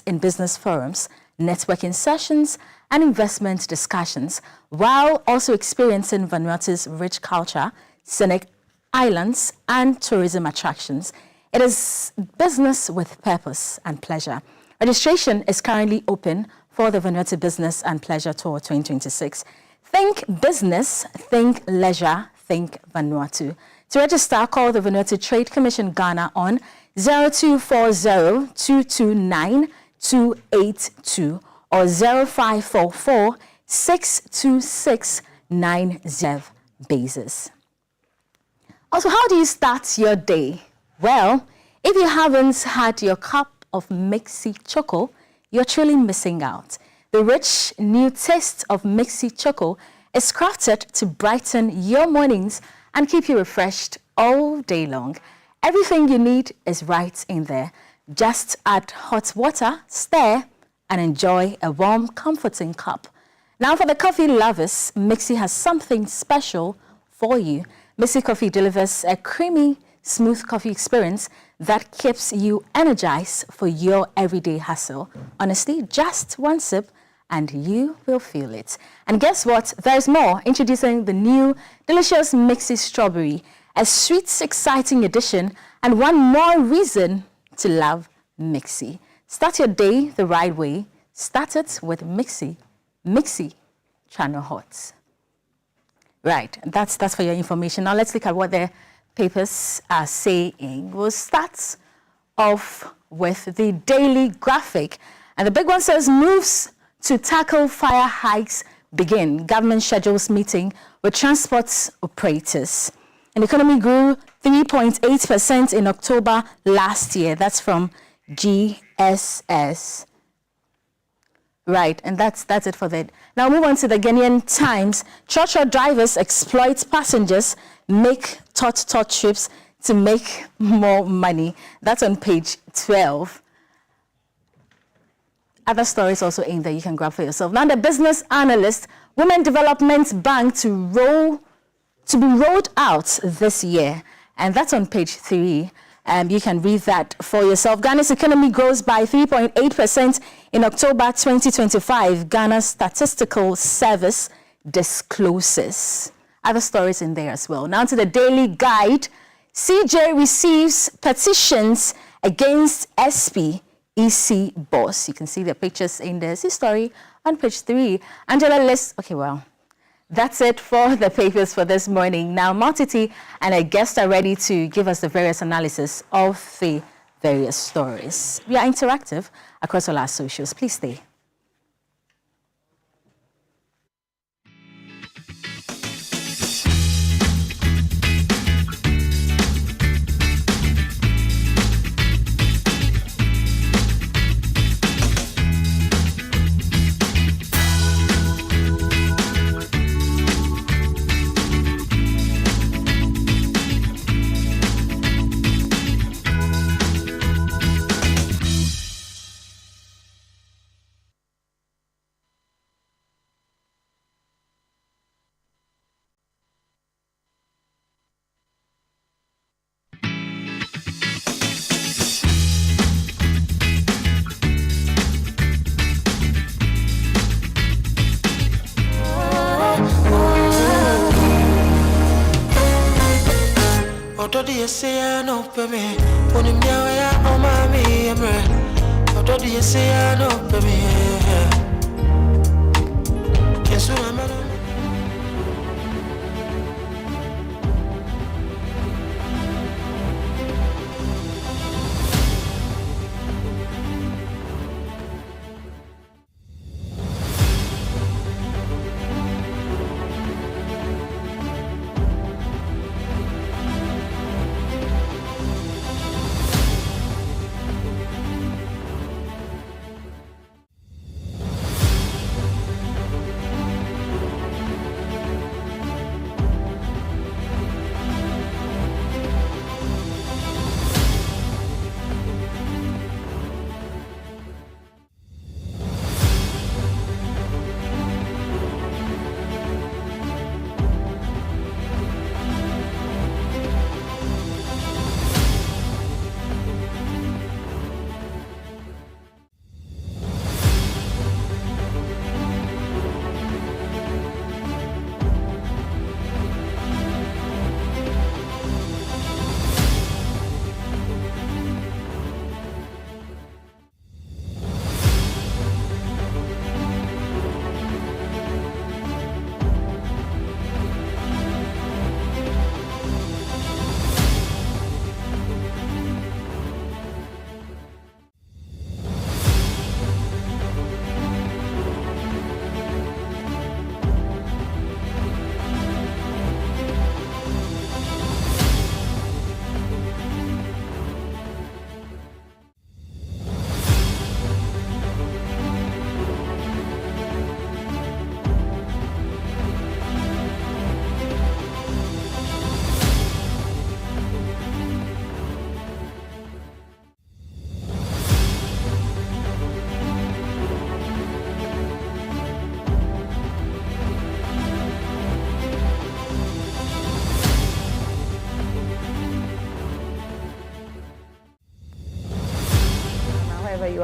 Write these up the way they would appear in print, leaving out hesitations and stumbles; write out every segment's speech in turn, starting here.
in business forums, networking sessions, and investment discussions, while also experiencing Vanuatu's rich culture, scenic islands, and tourism attractions. It is business with purpose and pleasure. Registration is currently open for the Vanuatu Business and Pleasure Tour 2026. Think business, think leisure, think Vanuatu. To register, call the Vanuatu Trade Commission Ghana on 0240-229-282 or 0544-626-90 basis. Also, how do you start your day? Well, if you haven't had your cup of Mixi Choco, you're truly missing out. The rich new taste of Mixi Choco is crafted to brighten your mornings and keep you refreshed all day long. Everything you need is right in there. Just add hot water, stir, and enjoy a warm, comforting cup. Now for the coffee lovers, Mixi has something special for you. Mixi Coffee delivers a creamy, smooth coffee experience that keeps you energized for your everyday hustle. Honestly, just one sip and you will feel it. And guess what? There's more. Introducing the new delicious Mixi Strawberry, a sweet, exciting addition, and one more reason to love Mixi. Start your day the right way. Start it with Mixi. Mixi Channel Hot. Right, that's for your information. Now let's look at what the papers are saying. We'll start off with the Daily Graphic. And the big one says, moves to tackle fire hikes begin. Government schedules meeting with transport operators. And the economy grew 3.8% in October last year. That's from GSS. Right, and that's it for that. Now move on to the Ghanaian Times. Trotro drivers exploit passengers, make tot trips to make more money. That's on page 12. Other stories also in there you can grab for yourself. Now the Business Analyst, Women Development Bank to be rolled out this year. And that's on page 3. You can read that for yourself. Ghana's economy grows by 3.8% in October 2025. Ghana's Statistical Service discloses. Other stories in there as well. Now to the Daily Guide. CJ receives petitions against SP EC boss. You can see the pictures in there. See story on page 3. Angela lists. Okay, well, that's it for the papers for this morning. Now, Multity and a guest are ready to give us the various analysis of the various stories. We are interactive across all our socials. Please stay.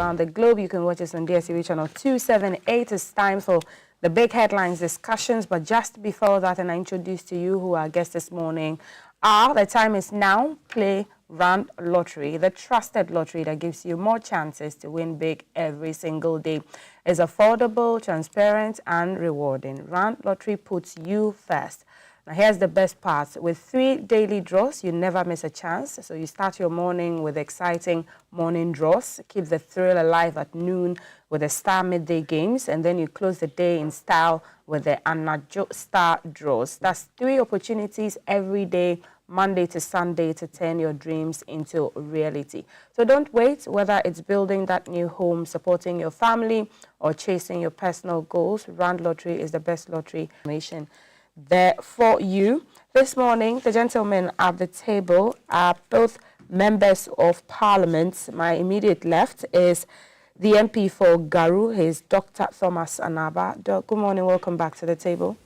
around the globe. You can watch us on DSTV channel 278. It's time for the big headlines discussions. But just before that, and I introduce to you who our guests this morning are. The time is now. Play Rand Lottery, the trusted lottery that gives you more chances to win big every single day. It's affordable, transparent, and rewarding. Rand Lottery puts you first. Now, here's the best part. With 3 daily draws, you never miss a chance. So you start your morning with exciting morning draws. Keep the thrill alive at noon with the Star Midday Games. And then you close the day in style with the Anajo Star Draws. That's 3 opportunities every day, Monday to Sunday, to turn your dreams into reality. So don't wait, whether it's building that new home, supporting your family, or chasing your personal goals. Rand Lottery is the best lottery information there for you. This morning, the gentlemen at the table are both members of Parliament. My immediate left is the MP for Garu. He's Dr. Thomas Anaba. Doc, good morning. Welcome back to the table.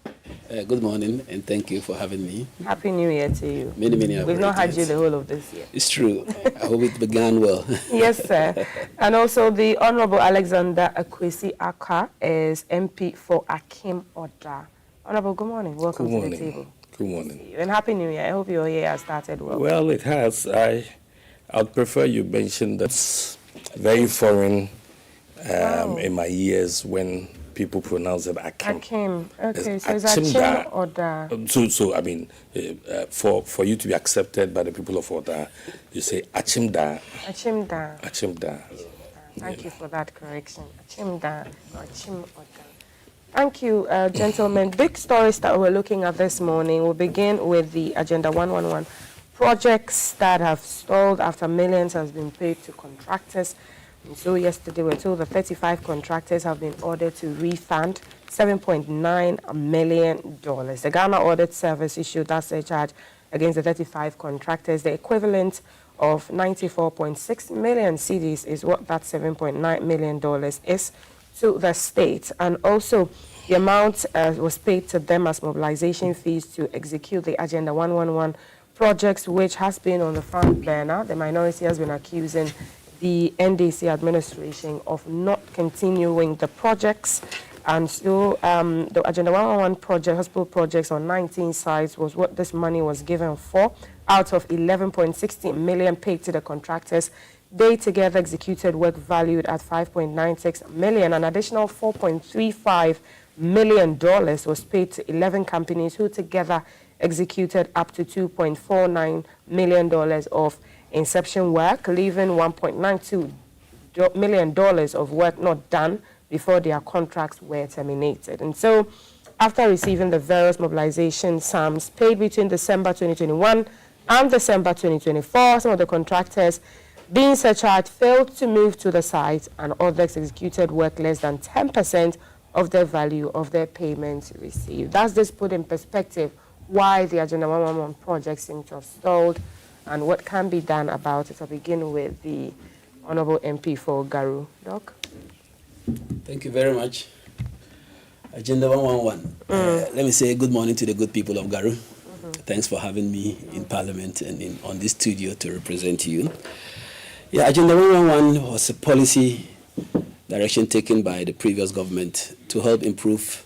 Good morning, and thank you for having me. Happy New Year to you. Many We've not had you the whole of this year. It's true. I hope it began well. Yes, sir. And also the Honorable Alexander Akwesi Aka is MP for Akim Oda. Honorable, good morning. Welcome to the table. Good morning. And Happy New Year. I hope your year has started well. Well, it has. I'd prefer you mention that's very foreign in my ears when people pronounce it Akim. Akim. Okay, so it's Achimda. Akim Oda. So I mean, for you to be accepted by the people of Oda, you say Achimda. Achimda. Achimda. Thank you for that correction. Achimda or Achim Oda. Thank you, gentlemen. Big stories that we're looking at this morning. We'll begin with the Agenda 111 projects that have stalled after millions has been paid to contractors. And so yesterday we were told that 35 contractors have been ordered to refund $7.9 million. The Ghana Audit Service issued that surcharge against the 35 contractors. The equivalent of 94.6 million cedis is what that $7.9 million is to the state. And also the amount was paid to them as mobilization fees to execute the Agenda 111 projects, which has been on the front burner. The minority has been accusing the NDC administration of not continuing the projects. And so the Agenda 111 project, hospital projects on 19 sites was what this money was given for, out of 11.60 million paid to the contractors. They together executed work valued at $5.96 million. An additional $4.35 million was paid to 11 companies who together executed up to $2.49 million of inception work, leaving $1.92 million of work not done before their contracts were terminated. And so, after receiving the various mobilization sums paid between December 2021 and December 2024, some of the contractors being surcharged failed to move to the site, and others executed work less than 10% of the value of their payments received. Does this put in perspective why the Agenda 111 project seems to have stalled and what can be done about it? I'll begin with the Honorable MP for Garu. Doc? Thank you very much. Agenda 111. Let me say good morning to the good people of Garu. Thanks for having me in Parliament and on this studio to represent you. Yeah, Agenda 111 was a policy direction taken by the previous government to help improve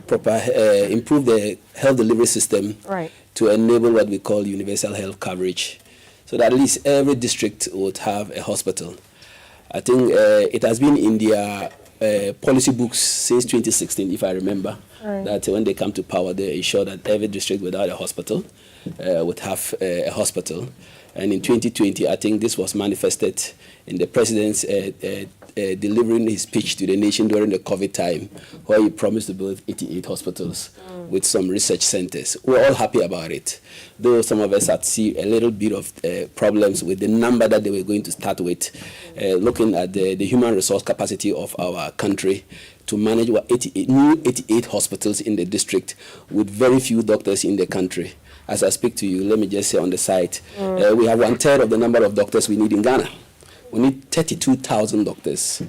improve the health delivery system, right, to enable what we call universal health coverage, so that at least every district would have a hospital. I think it has been in their policy books since 2016, if I remember, right, that when they come to power, they ensure that every district without a hospital would have a hospital. And in 2020, I think this was manifested in the president's delivering his speech to the nation during the COVID time, where he promised to build 88 hospitals with some research centers. We're all happy about it, though some of us had seen a little bit of problems with the number that they were going to start with, looking at the human resource capacity of our country to manage 88 hospitals in the district with very few doctors in the country. As I speak to you, let me just say on the site, we have 1/3 of the number of doctors we need in Ghana. We need 32,000 doctors.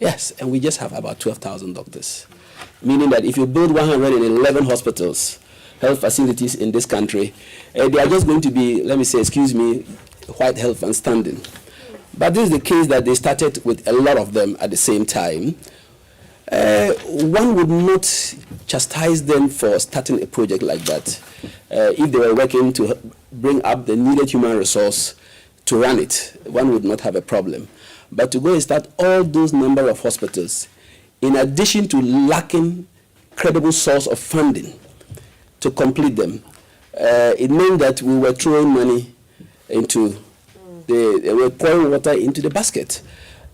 Yes, and we just have about 12,000 doctors. Meaning that if you build 111 hospitals, health facilities in this country, they are just going to be, let me say, excuse me, white health and standing. But this is the case that they started with a lot of them at the same time. One would not chastise them for starting a project like that. If they were working to bring up the needed human resource to run it, one would not have a problem. But to go and start all those number of hospitals, in addition to lacking credible source of funding to complete them, it meant that we were throwing money into they were pouring water into the basket.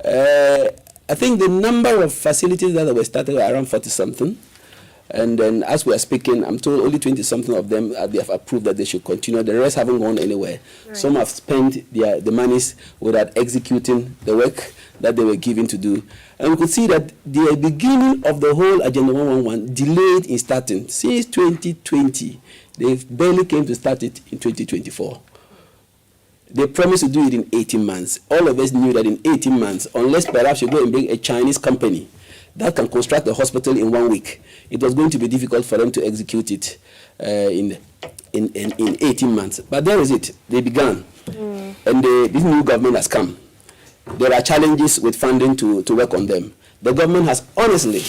I think the number of facilities that were started were around 40-something. And then as we are speaking, I'm told only 20-something of them they have approved that they should continue. The rest haven't gone anywhere. Right. Some have spent the monies without executing the work that they were given to do. And we could see that the beginning of the whole Agenda 111 delayed in starting. Since 2020, they barely came to start it in 2024. They promised to do it in 18 months. All of us knew that in 18 months, unless perhaps you go and bring a Chinese company that can construct a hospital in 1 week, it was going to be difficult for them to execute it in 18 months. But there is it. They began. And this new government has come. There are challenges with funding to work on them. The government has honestly,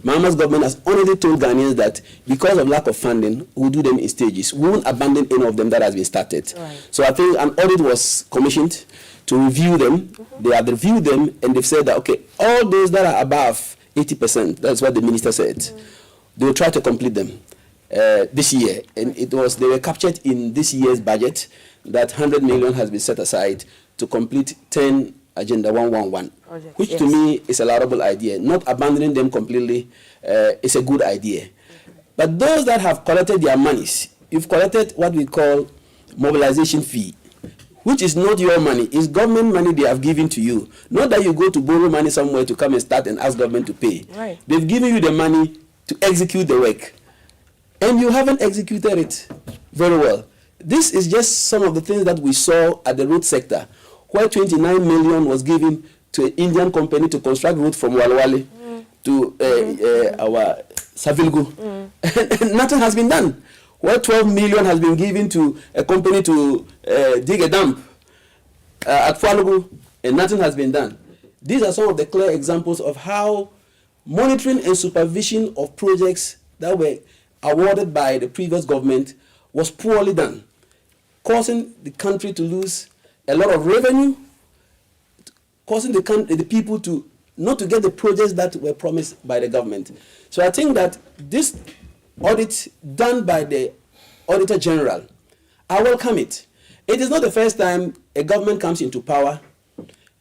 Mahama's government has honestly told Ghanaians that because of lack of funding, we'll do them in stages. We won't abandon any of them that has been started. Right. So I think an audit was commissioned to review them. They have reviewed them and they've said that, okay, all those that are above 80%, that's what the minister said, they will try to complete them this year. And they were captured in this year's budget that 100 million has been set aside to complete 10 Agenda 111, which to me is a laudable idea. Not abandoning them completely is a good idea. But those that have collected their monies, you've collected what we call mobilization fee, which is not your money, it's government money they have given to you. Not that you go to borrow money somewhere to come and start and ask government to pay. Right. They've given you the money to execute the work. And you haven't executed it very well. This is just some of the things that we saw at the road sector, where 29 million was given to an Indian company to construct road from Walwale to our Savilgu. And nothing has been done. Where 12 million has been given to a company to dig a dam at Falugu, and nothing has been done. These are some of the clear examples of how monitoring and supervision of projects that were awarded by the previous government was poorly done, causing the country to lose a lot of revenue, causing the people to not to get the projects that were promised by the government. So I think that this audit done by the Auditor General, I welcome it. It is not the first time a government comes into power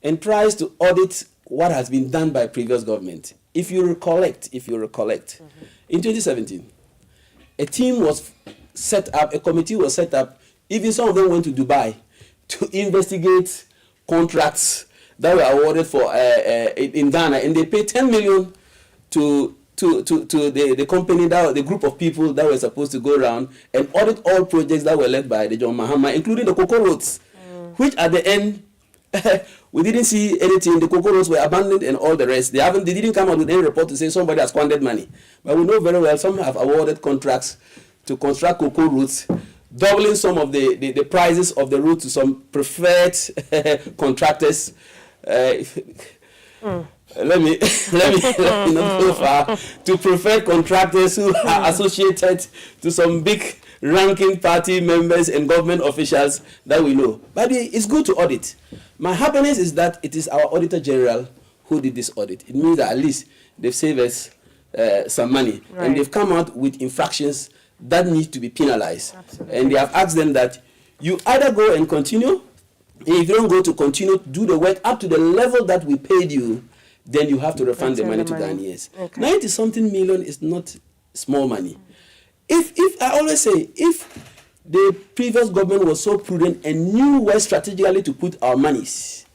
and tries to audit what has been done by previous government. If you recollect, in 2017, a team was set up, a committee was set up, even some of them went to Dubai to investigate contracts that were awarded for in Ghana, and they paid 10 million to the company, the group of people that were supposed to go around and audit all projects that were led by the John Mahama, including the cocoa roads, which at the end, we didn't see anything. The cocoa roads were abandoned and all the rest. They didn't come out with any report to say somebody has squandered money. But we know very well some have awarded contracts to construct cocoa roads, doubling some of the prices of the route to some preferred contractors. Let me not go far, to preferred contractors who are associated to some big ranking party members and government officials that we know. But it's good to audit. My happiness is that it is our Auditor General who did this audit. It means that at least they've saved us some money. Right. And they've come out with infractions that need to be penalized. Absolutely. And they have asked them that you either go and continue, and if you don't go to continue to do the work up to the level that we paid you, then you have to refund the money to Ghanaians. Okay. 90-something million is not small money. If I always say, if the previous government was so prudent and knew where strategically to put our monies,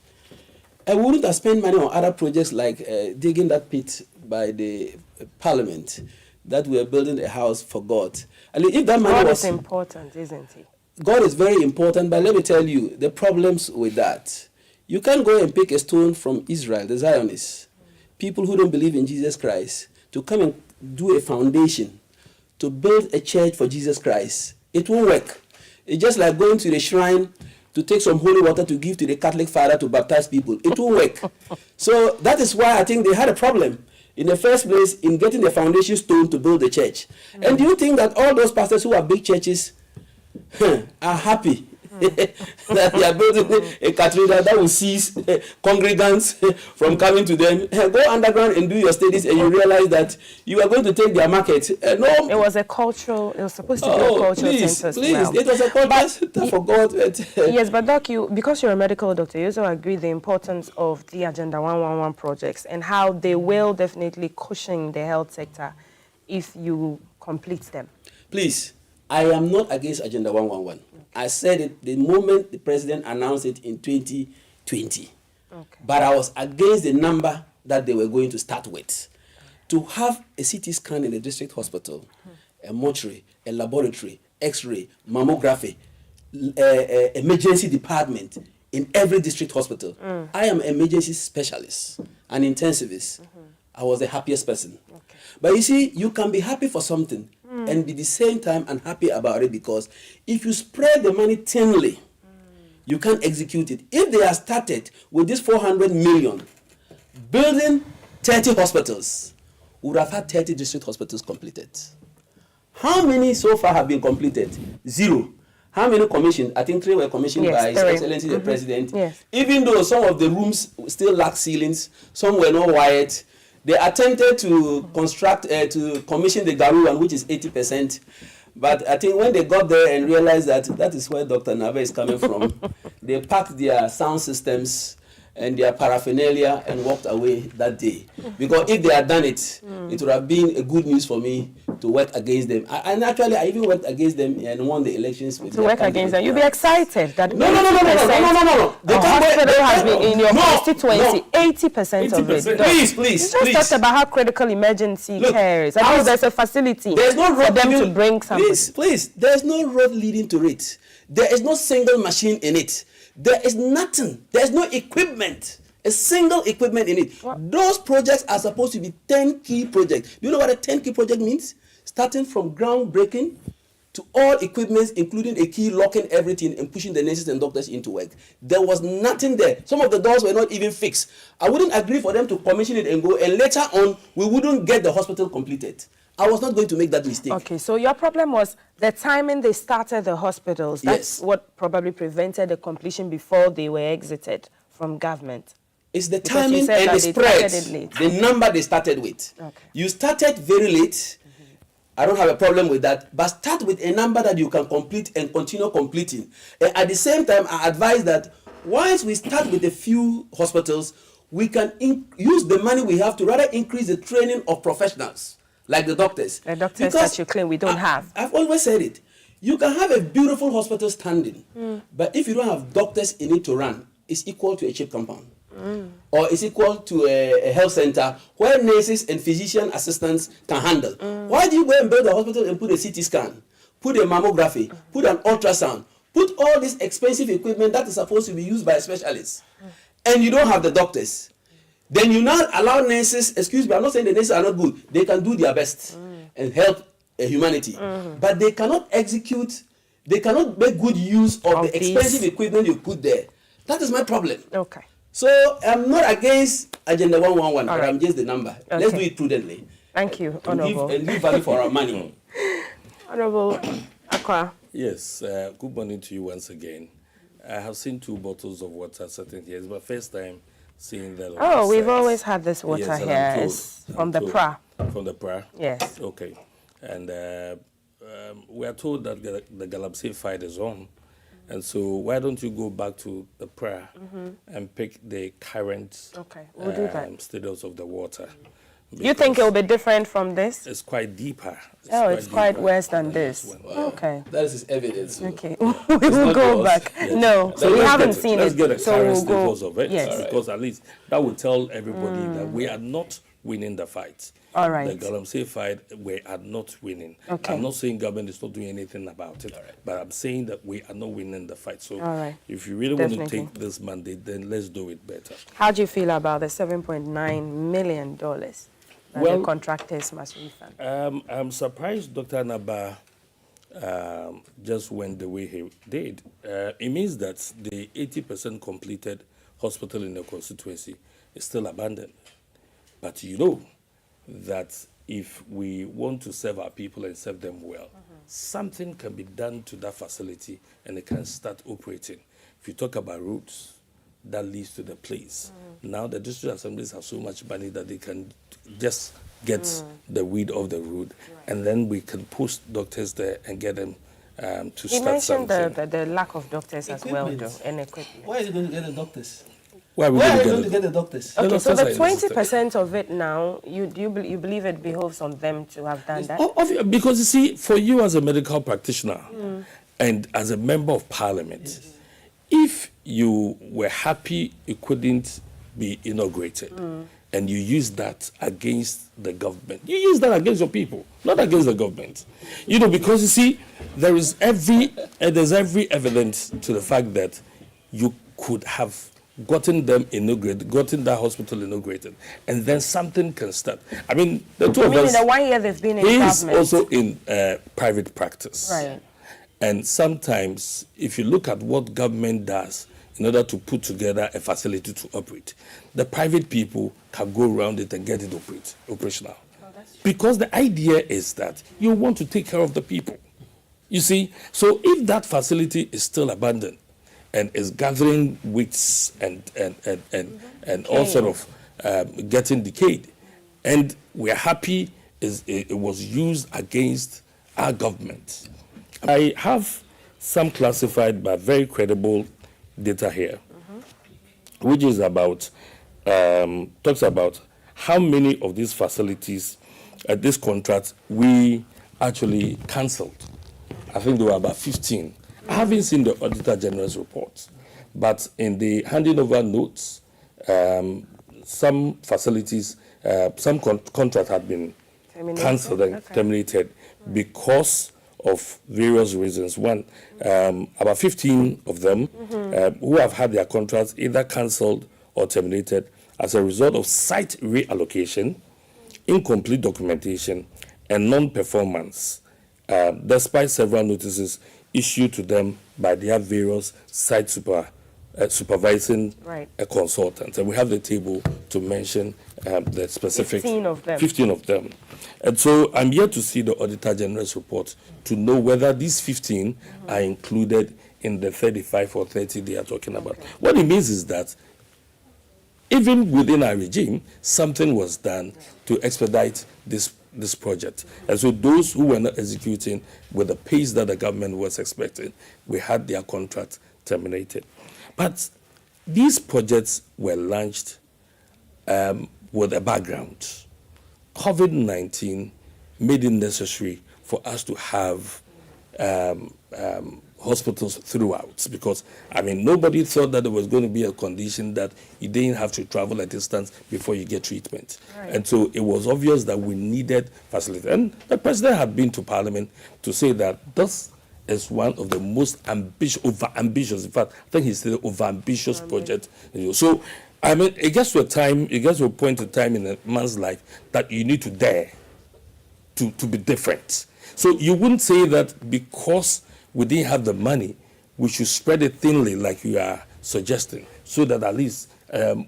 I wouldn't have spent money on other projects like digging that pit by the parliament, that we are building a house for God. I mean, if that money God was is important, isn't he? God is very important, but let me tell you the problems with that. You can't go and pick a stone from Israel, the Zionists, people who don't believe in Jesus Christ, to come and do a foundation to build a church for Jesus Christ. It won't work. It's just like going to the shrine to take some holy water to give to the Catholic father to baptize people. It won't work. So that is why I think they had a problem in the first place in getting the foundation stone to build the church. And do you think that all those pastors who have big churches are happy that they are building a cathedral that will cease congregants from coming to them? Go underground and do your studies, and you realize that you are going to take their market. No, it was a cultural. It was supposed to be a cultural center as well. It was a cultural center for God. Yes, but Doc, because you're a medical doctor, you also agree the importance of the Agenda 111 projects and how they will definitely cushion the health sector if you complete them. Please, I am not against Agenda 111. I said it the moment the president announced it in 2020. Okay. But I was against the number that they were going to start with. To have a CT scan in a district hospital, a mortuary, a laboratory, X-ray, mammography, emergency department in every district hospital. I am an emergency specialist, an intensivist. I was the happiest person. Okay. But you see, you can be happy for something and be the same time unhappy about it, because if you spread the money thinly, you can't execute it. If they are started with this 400 million, building 30 hospitals, we would have had 30 district hospitals completed. How many so far have been completed? 0. How many commissioned? I think 3 were commissioned by His Excellency the President. Yes. Even though some of the rooms still lack ceilings, some were not wired. They attempted to construct, to commission the Garu one, which is 80%. But I think when they got there and realized that that is where Dr. Nave is coming from, they packed their sound systems and their paraphernalia and walked away that day. Because if they had done it, it would have been a good news for me to work against them. And actually, I even worked against them and won the elections. With to work against them? You'll be excited that no. The hospital has been in your constituency, 80% of it. Please. You just talked about how critical emergency care is. I mean, there's a facility for them to bring something. Please, there's no road leading to it. There is no single machine in it. There is nothing. There's no equipment. A single equipment in it. What? Those projects are supposed to be 10 key projects. Do you know what a 10 key project means? Starting from groundbreaking to all equipments, including a key, locking everything and pushing the nurses and doctors into work. There was nothing there. Some of the doors were not even fixed. I wouldn't agree for them to commission it and go, and later on, we wouldn't get the hospital completed. I was not going to make that mistake. Okay, so your problem was the timing they started the hospitals. That's what probably prevented the completion before they were exited from government. It's the timing and the spread, the number they started with. Okay. You started very late. I don't have a problem with that. But start with a number that you can complete and continue completing. And at the same time, I advise that once we start with a few hospitals, we can use the money we have to rather increase the training of professionals. Like the doctors. The doctors that you claim we don't have. I've always said it. You can have a beautiful hospital standing, but if you don't have doctors in it to run, it's equal to a cheap compound. Or it's equal to a health center where nurses and physician assistants can handle. Why do you go and build a hospital and put a CT scan, put a mammography, put an ultrasound, put all this expensive equipment that is supposed to be used by specialists, and you don't have the doctors? Then you now allow nurses, excuse me, I'm not saying the nurses are not good. They can do their best and help humanity. But they cannot execute, they cannot make good use of the expensive equipment you put there. That is my problem. Okay. So I'm not against Agenda 111, but I'm just the number. Okay. Let's do it prudently. Thank you, Honorable. And give value for our money. Honorable Akwa. Yes, good morning to you once again. I have seen 2 bottles of water certain years, but first time seeing that. Oh, we've always had this water here. It's from the PRA. From the PRA? Yes. Okay. And we are told that the Galamsey fight is on. And so why don't you go back to the PRA and pick the current we'll do that. status of the water? You think it will be different from this? It's quite deeper. It's quite worse than this. Wow. Okay. That is evidence. Okay. We will go back. Yes. No, so we haven't seen let's it. Let's get a so current we'll status go, of it. Yes. Because at least that will tell everybody that we are not winning the fight. All right. The Galamsey fight, we are not winning. Okay. I'm not saying government is not doing anything about it, but I'm saying that we are not winning the fight. So if you really want to take this mandate, then let's do it better. How do you feel about the $7.9 million that the contractors must refund? I'm surprised Dr. Naba just went the way he did, it means that the 80% completed hospital in the constituency is still abandoned. But you know that if we want to serve our people and serve them well, something can be done to that facility and it can start operating. If you talk about roads, that leads to the place. Now the district assemblies have so much money that they can just get the weed off the road, and then we can post doctors there and get them to start something. You mentioned the lack of doctors as well, though, and equipment. Where are you going to get the doctors? Where are we going to get the doctors? Okay, so the 20% of it now, you believe it behoves on them to have done that? Because you see, for you as a medical practitioner and as a member of parliament, if you were happy it couldn't be inaugurated, and you use that against the government, you use that against your people, not against the government. You know, because you see, there's every evidence to the fact that you could have gotten them inaugurated, gotten that hospital inaugurated, and then something can start. I mean, the two of us. In the 1 year they've been in he's government. also in private practice. Right. And sometimes, if you look at what government does in order to put together a facility to operate, the private people can go around it and get it operational. Because the idea is that you want to take care of the people. You see, so if that facility is still abandoned and is gathering weeds and all sort of getting decayed, and we're happy it was used against our government. I have some classified but very credible data here, which is about, talks about how many of these facilities, this contract, we actually cancelled. I think there were about 15. I haven't seen the Auditor General's report, but in the handing over notes, some facilities, some contract had been cancelled and terminated because of various reasons. One, about 15 of them who have had their contracts either cancelled or terminated as a result of site reallocation, incomplete documentation, and non-performance, despite several notices issued to them by their various site supervising consultants. And we have the table to mention the specific 15 of them. And so I'm yet to see the Auditor General's report to know whether these 15 are included in the 35 or 30 they are talking about. What it means is that even within our regime, something was done to expedite this project. And so those who were not executing with the pace that the government was expecting, we had their contract terminated. But these projects were launched with a background. COVID-19 made it necessary for us to have hospitals throughout, because, I mean, nobody thought that there was going to be a condition that you didn't have to travel a distance before you get treatment. And so it was obvious that we needed facilities. And the president had been to Parliament to say that this is one of the most over-ambitious, in fact, I think he said over-ambitious project. So, I mean, it gets to a point in time in a man's life that you need to dare to be different. So you wouldn't say that because we didn't have the money, we should spread it thinly like you are suggesting, so that at least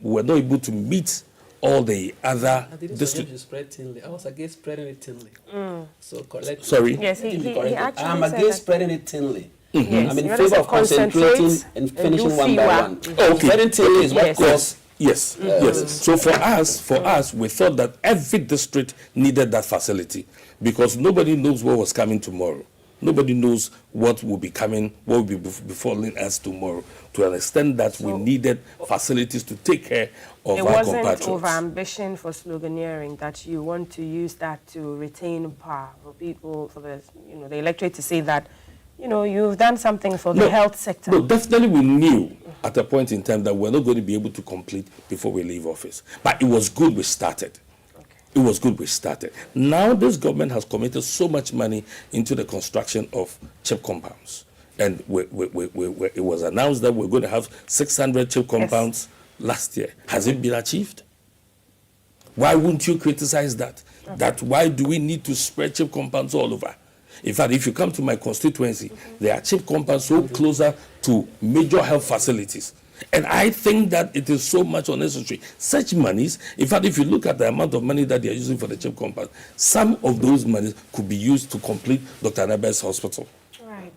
we're not able to meet all the other districts. Spread thinly. I was against spreading it thinly. So correct. Sorry? Yes, he actually I'm against spreading it thinly. Yes, I'm in favor of concentrating and finishing one by one. Spreading thinly is what caused. Yes, yes. So for us, we thought that every district needed that facility, because nobody knows what was coming tomorrow. Nobody knows what will be coming, what will be befalling us tomorrow, to an extent that we needed facilities to take care of our compatriots. It wasn't over-ambition for sloganeering that you want to use that to retain power for people, for the electorate to say that, you've done something for the health sector. No, definitely we knew at a point in time that we're not going to be able to complete before we leave office. But it was good we started. It was good we started. Now this government has committed so much money into the construction of CHIP compounds. And it was announced that we're going to have 600 CHIP compounds last year. Has it been achieved? Why wouldn't you criticize that? That why do we need to spread CHIP compounds all over? In fact, if you come to my constituency, there are CHIP compounds so closer to major health facilities. And I think that it is so much unnecessary. Such monies, in fact, if you look at the amount of money that they are using for the CHIP compound, some of those monies could be used to complete Dr. Anaba's hospital. Right.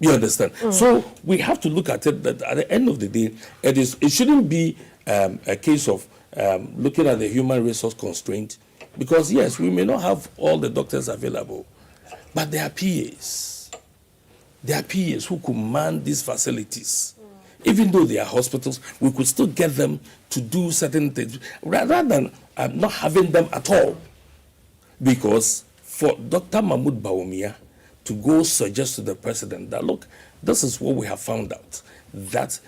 You understand? So we have to look at it that at the end of the day, it shouldn't be a case of looking at the human resource constraint, because yes, we may not have all the doctors available, but there are PAs. There are PAs who could man these facilities. Even though they are hospitals, we could still get them to do certain things rather than not having them at all. Because for Dr. Mahmoud Bawumia to go suggest to the president that, look, this is what we have found out, that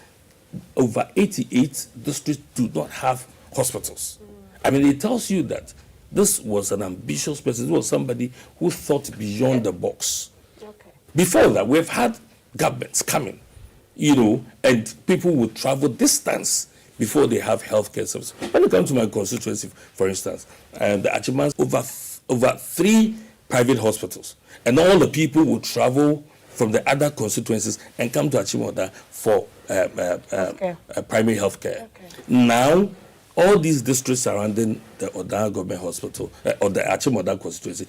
over 88 districts do not have hospitals. I mean, it tells you that this was an ambitious person. This was somebody who thought beyond the box. Okay. Before that, we've had governments coming, and people would travel distance before they have healthcare services. When it comes to my constituency, for instance, the Achimans, over 3 private hospitals, and all the people would travel from the other constituencies and come to Achimota for primary healthcare. Okay. Now, all these districts surrounding the Oda Government Hospital or the Achimota constituency,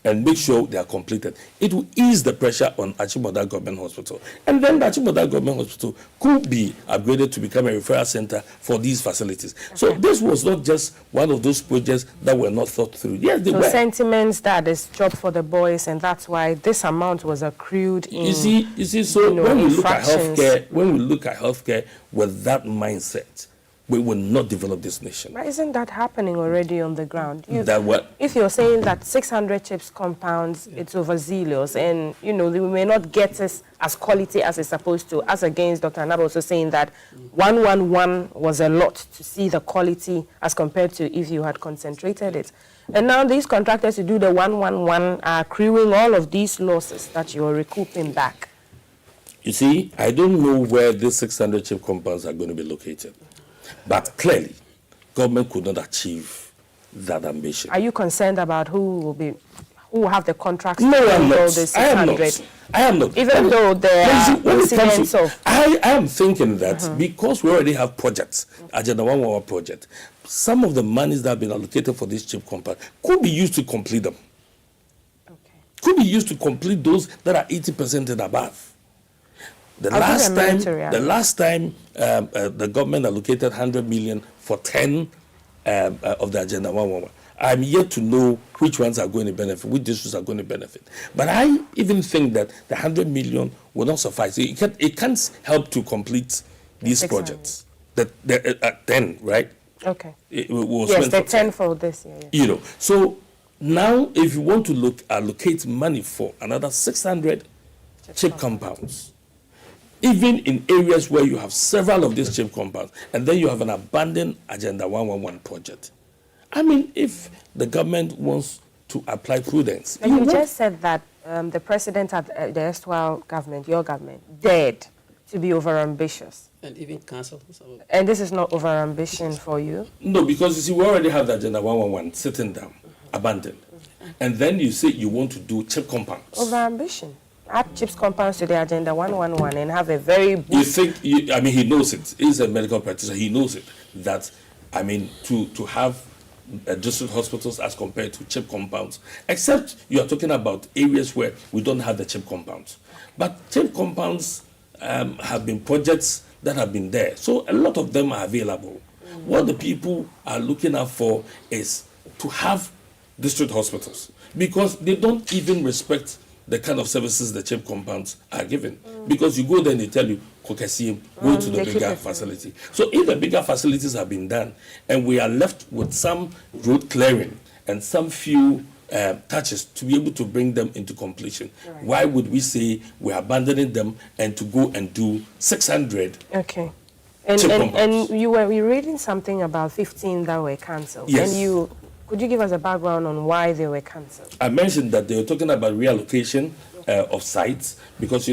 and make sure they are completed. It will ease the pressure on Achimota Government Hospital. And then the Achimota Government Hospital could be upgraded to become a referral center for these facilities. Okay. So this was not just one of those projects that were not thought through. Yes, they were. Sentiments that is job for the boys, and that's why this amount was accrued in. You see, so when we look at healthcare, with that mindset, we will not develop this nation. But isn't that happening already on the ground? That what? If you're saying that 600 CHIPS compounds, it's overzealous, and we may not get this as quality as it's supposed to, as against Dr. Anaba also saying that 111 was a lot to see the quality as compared to if you had concentrated it. And now these contractors who do the 111 are accruing all of these losses that you're recouping back. You see, I don't know where these 600 CHIP compounds are going to be located. But clearly, government could not achieve that ambition. Are you concerned about who will have the contracts? No, I am not. This I am not. Even though there are incidents of... I am thinking that because we already have projects, Agenda 111 project, some of the monies that have been allocated for this CHIP compound could be used to complete them. Okay. Could be used to complete those that are 80% and above. The last time the government allocated 100 million for 10 of the Agenda 111. I'm yet to know which ones are going to benefit, which districts are going to benefit. But I even think that the 100 million will not suffice. It can't help to complete these projects. The 10, right? Okay. Yes, the 10 for this year. Yeah. So now if you want to allocate money for another 600 CHIP compounds, even in areas where you have several of these CHIP compounds, and then you have an abandoned Agenda 111 project. I mean, if the government wants to apply prudence. But you just said that the president of the erstwhile government, your government, dared to be overambitious. And even cancel. And this is not overambition for you? No, because you see, we already have the Agenda 111 sitting down, abandoned. And then you say you want to do CHIP compounds. Overambition. Add CHIPS compounds to the Agenda 111 and have a very... You think, he knows it. He's a medical practitioner. He knows it. That, to have district hospitals as compared to CHIP compounds, except you are talking about areas where we don't have the CHIP compounds. But CHIP compounds have been projects that have been there. So a lot of them are available. What the people are looking out for is to have district hospitals, because they don't even respect the kind of services the CHIP compounds are given. Because you go there and they tell you, go to the bigger facility. So if the bigger facilities have been done and we are left with some road clearing and some few touches to be able to bring them into completion, why would we say we're abandoning them and to go and do 600? Okay. And you were reading something about 15 that were cancelled. Yes. And could you give us a background on why they were cancelled? I mentioned that they were talking about reallocation of sites, because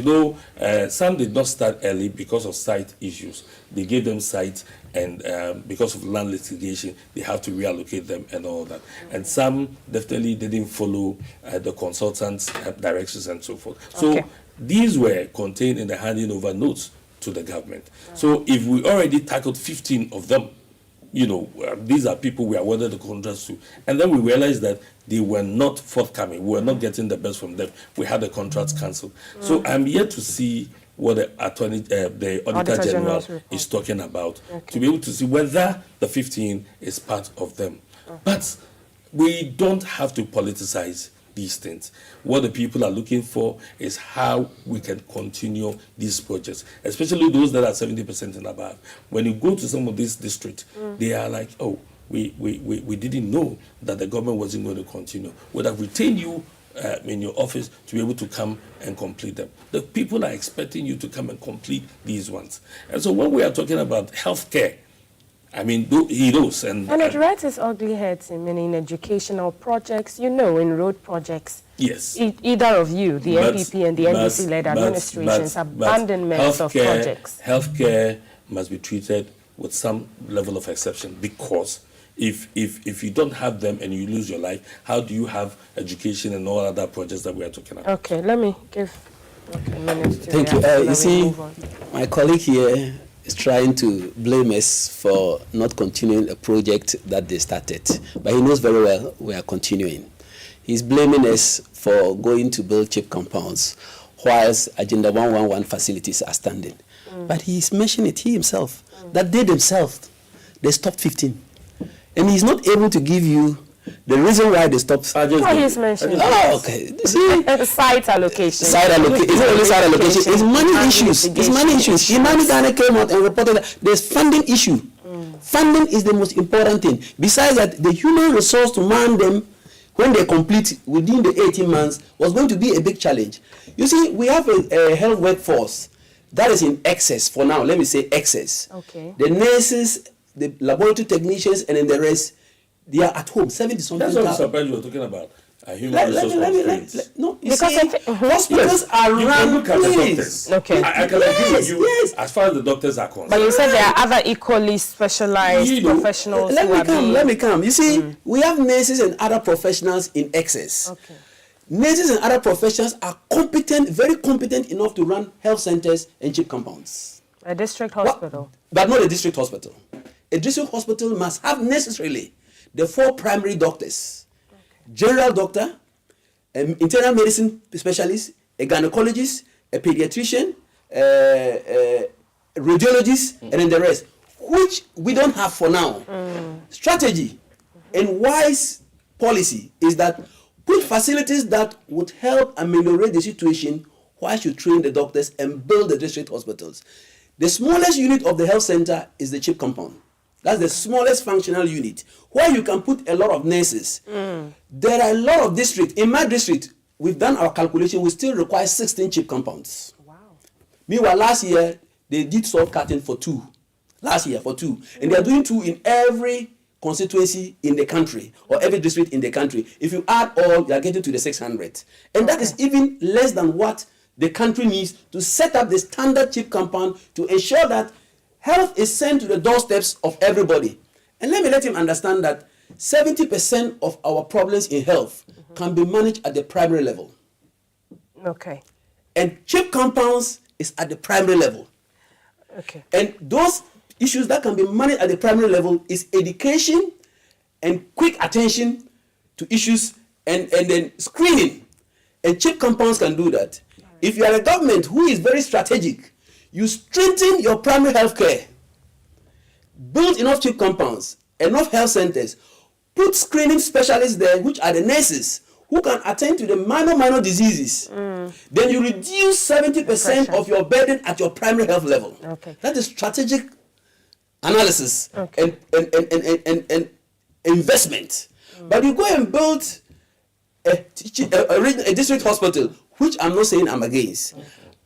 some did not start early because of site issues. They gave them sites, and because of land litigation, they have to reallocate them and all that. And some definitely didn't follow the consultants' directions and so forth. So these were contained in the handing over notes to the government. So if we already tackled 15 of them, these are people we awarded the contracts to, and then we realized that they were not forthcoming. We were not getting the best from them. We had the contracts cancelled. So I'm yet to see what the Auditor General is talking about, to be able to see whether the 15 is part of them. But we don't have to politicize these things. What the people are looking for is how we can continue these projects, especially those that are 70% and above. When you go to some of these districts, they are like, oh, we didn't know that the government wasn't going to continue. Would have retained you in your office to be able to come and complete them. The people are expecting you to come and complete these ones. And so when we are talking about healthcare, I mean, he knows. And it rears its ugly heads in educational projects, in road projects. Yes. Either of you, the NPP and the NDC-led administration's abandonment of projects. Healthcare must be treated with some level of exception, because if you don't have them and you lose your life, how do you have education and all other projects that we are talking about? Okay, let me give a minute to Thank you. You see, my colleague here is trying to blame us for not continuing a project that they started. But he knows very well we are continuing. He's blaming us for going to build cheap compounds whilst Agenda 111 facilities are standing. But he's mentioned it, he himself, that they themselves, they stopped 15. And he's not able to give you the reason why they stopped. He's mentioning. Oh, okay. See? Site allocation. Site allocation. It's not only site allocation. It's money issues. It's money issues. Imani Ghana came out and reported that there's funding issue. Funding is the most important thing. Besides that, the human resource to man them when they complete within the 18 months was going to be a big challenge. You see, we have a health workforce that is in excess for now. Let me say excess. Okay. The nurses, the laboratory technicians, and then the rest, they are at home. 70-something. That's what I'm surprised you were talking about. Human resource constraints. No, you see, hospitals are run. Look at the doctors. Okay. I can agree with you as far as the doctors are concerned. But you said there are other equally specialized professionals. Let me come. You see, we have nurses and other professionals in excess. Okay. Nurses and other professionals are competent, very competent enough to run health centers and cheap compounds. A district hospital. But not a district hospital. A district hospital must have necessarily the 4 primary doctors. General doctor, an internal medicine specialist, a gynecologist, a pediatrician, a radiologist, and then the rest, which we don't have for now. Strategy and wise policy is that put facilities that would help ameliorate the situation while you train the doctors and build the district hospitals. The smallest unit of the health center is the CHIP compound. That's the smallest functional unit, where you can put a lot of nurses. There are a lot of districts. In my district, we've done our calculation, we still require 16 CHIP compounds. Wow. Meanwhile, last year, they did soft cutting for 2. Last year, for 2. And they are doing 2 in every constituency in the country, or every district in the country. If you add all, you are getting to the 600. And that is even less than what the country needs to set up the standard CHIP compound to ensure that health is sent to the doorsteps of everybody. And let him understand that 70% of our problems in health can be managed at the primary level. Okay. And CHIP compounds is at the primary level. Okay. And those issues that can be managed at the primary level is education and quick attention to issues and then screening. And CHIP compounds can do that. If you are a government who is very strategic, you strengthen your primary health care, build enough CHIP compounds, enough health centers, put screening specialists there, which are the nurses, who can attend to the minor diseases. Then you reduce 70% of your burden at your primary health level. Okay. That is strategic analysis and investment. But you go and build a district hospital, which I'm not saying I'm against.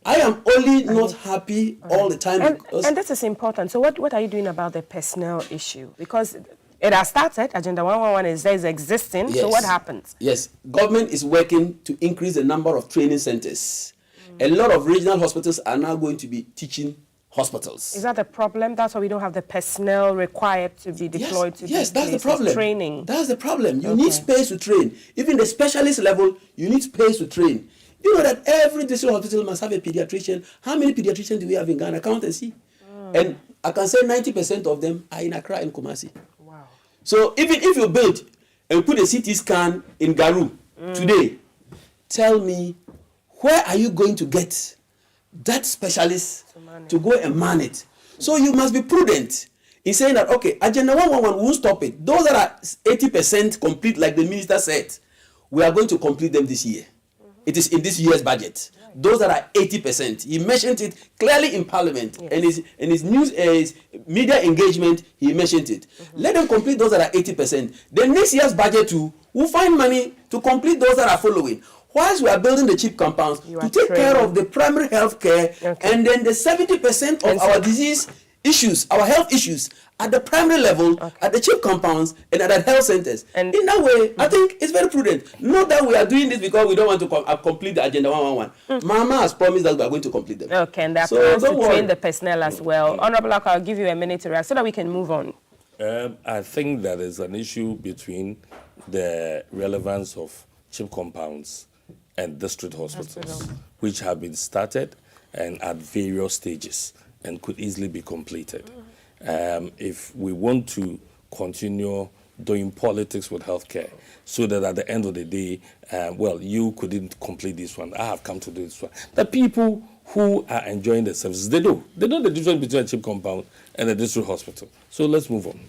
I am only not happy all the time. And this is important. So what are you doing about the personnel issue? Because It has started. Agenda 111 is existing. Yes. So what happens? Yes, government is working to increase the number of training centers. A lot of regional hospitals are now going to be teaching hospitals. Is that a problem? That's why we don't have the personnel required to be deployed to Yes, these that's the places, problem. training. That's the problem. You need space to train. Even the specialist level, you need space to train. You know that every district hospital must have a pediatrician. How many pediatricians do we have in Ghana? Count and see. And I can say 90% of them are in Accra and Kumasi. Wow. So even if you build and put a CT scan in Garu today, tell me, where are you going to get that specialist to go and man it? So you must be prudent in saying that, okay, Agenda 111 won't stop it. Those that are 80% complete, like the minister said, we are going to complete them this year. It is in this year's budget. Those that are 80%, he mentioned it clearly in Parliament, and his news, his media engagement, he mentioned it. Let them complete those that are 80%. Then next year's budget too, we'll find money to complete those that are following. Whilst we are building the cheap compounds to take care of the primary health care, and then the 70% of our disease issues, our health issues, at the primary level, at the cheap compounds, and at the health centers. And in that way, I think it's very prudent. Not that we are doing this because we don't want to complete the Agenda 111. Mama has promised that we are going to complete them. Okay, and there are plans to train the personnel as well. Honorable Akwa, I'll give you a minute to react so that we can move on. I think that is an issue between the relevance of cheap compounds and district hospitals, which have been started and at various stages and could easily be completed. If we want to continue doing politics with healthcare, so that at the end of the day, well, you couldn't complete this one, I have come to do this one. The people who are enjoying the services, they know the difference between a cheap compound and a district hospital. So let's move on.